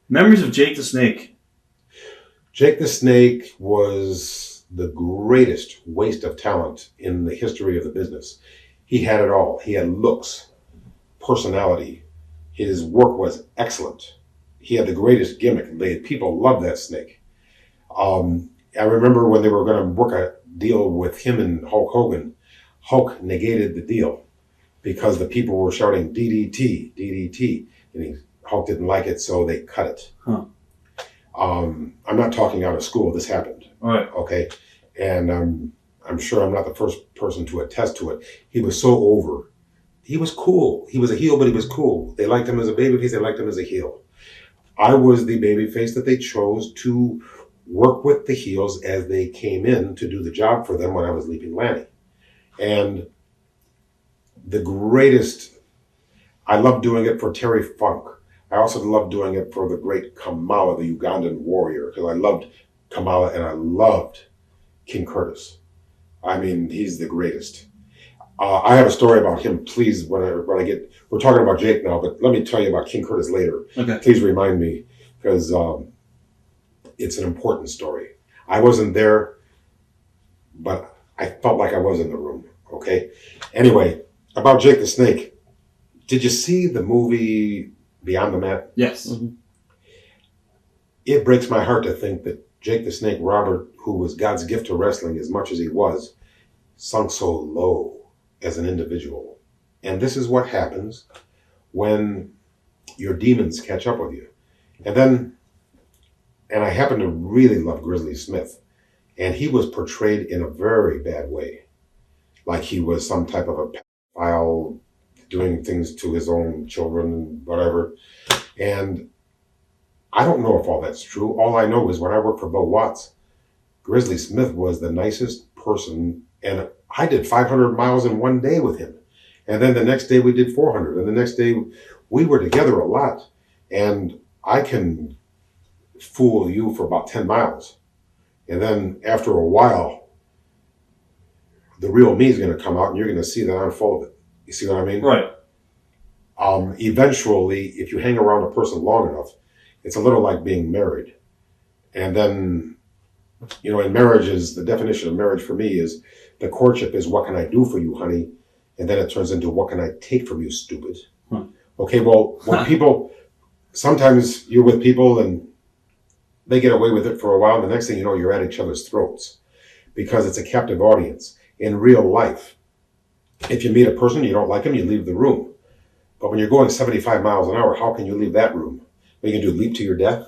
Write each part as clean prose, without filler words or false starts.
Memories of Jake the Snake. Jake the Snake was the greatest waste of talent in the history of the business. He had it all. He had looks, personality. His work was excellent. He had the greatest gimmick. People loved that snake. I remember when they were going to work a deal with him and Hulk Hogan, Hulk negated the deal because the people were shouting DDT, DDT, and Hulk didn't like it, so they cut it. Huh. I'm not talking out of school. This happened. All right. Okay. And I'm sure I'm not the first person to attest to it. He was so over. He was cool. He was a heel, but he was cool. They liked him as a babyface. They liked him as a heel. I was the babyface that they chose to work with the heels as they came in to do the job for them when I was leaping Lanny. And the greatest, I loved doing it for Terry Funk. I also loved doing it for the great Kamala, the Ugandan warrior, because I loved Kamala and I loved King Curtis. I mean, he's the greatest. I have a story about him. Please, when I get, we're talking about Jake now, but let me tell you about King Curtis later. Okay. Please remind me, because it's an important story. I wasn't there, but I felt like I was in the room. Okay. Anyway, about Jake the Snake. Did you see the movie Beyond the Mat? Yes. Mm-hmm. It breaks my heart to think that Jake the Snake Robert, who was God's gift to wrestling as much as he was, sunk so low as an individual. And this is what happens when your demons catch up with you. And I happen to really love Grizzly Smith. And he was portrayed in a very bad way. Like he was some type of a pedophile doing things to his own children, whatever. And I don't know if all that's true. All I know is when I worked for Bill Watts, Grizzly Smith was the nicest person, and I did 500 miles in one day with him. And then the next day we did 400, and the next day we were together a lot. And I can fool you for about 10 miles. And then after a while, the real me is going to come out and you're going to see that I'm full of it. You see what I mean? Right. Eventually, if you hang around a person long enough, it's a little like being married. And then, in marriages, the definition of marriage for me is the courtship is what can I do for you, honey? And then it turns into what can I take from you, stupid? Okay, well, when people, sometimes you're with people and they get away with it for a while. And the next thing you know, you're at each other's throats because it's a captive audience. In real life, if you meet a person, you don't like them, you leave the room. But when you're going 75 miles an hour, how can you leave that room? What you can do, leap to your death?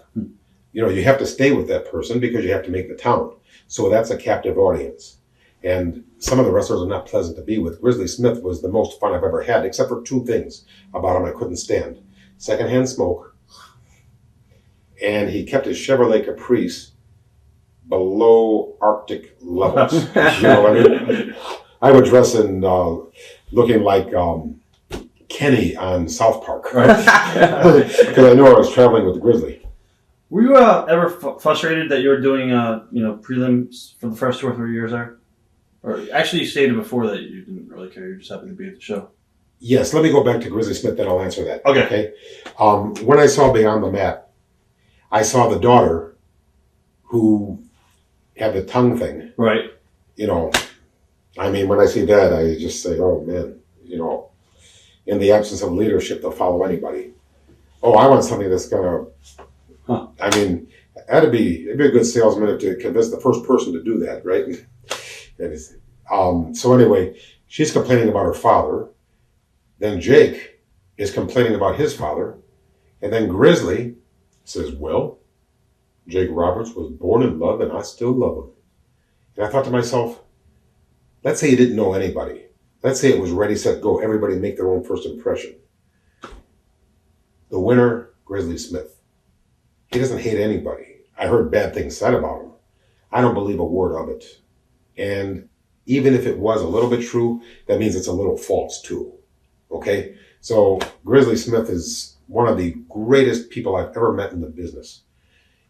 You have to stay with that person because you have to make the town. So that's a captive audience. And some of the wrestlers are not pleasant to be with. Grizzly Smith was the most fun I've ever had, except for two things about him I couldn't stand. Secondhand smoke, and he kept his Chevrolet Caprice below Arctic levels. You know what I mean? I would dress in looking like Kenny on South Park. Because I knew I was traveling with the Grizzly. Were you ever frustrated that you were doing prelims for the first 2 or 3 years there? Or actually, you stated before that you didn't really care. You just happened to be at the show. Yes, let me go back to Grizzly Smith, then I'll answer that. Okay. When I saw Beyond the Mat, I saw the daughter who had the tongue thing. Right. When I see that, I just say, oh, man, in the absence of leadership, they'll follow anybody. Oh, I want something that's going to, it'd be a good salesman to convince the first person to do that, right? So anyway, she's complaining about her father. Then Jake is complaining about his father. And then Grizzly says, well, Jake Roberts was born in love and I still love him. And I thought to myself, let's say you didn't know anybody. Let's say it was ready, set, go. Everybody make their own first impression. The winner, Grizzly Smith. He doesn't hate anybody. I heard bad things said about him. I don't believe a word of it. And even if it was a little bit true, that means it's a little false too. Okay? So Grizzly Smith is one of the greatest people I've ever met in the business.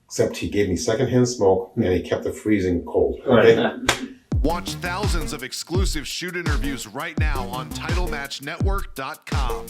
Except he gave me secondhand smoke and he kept the freezing cold. Okay? Right. Watch thousands of exclusive shoot interviews right now on TitleMatchNetwork.com.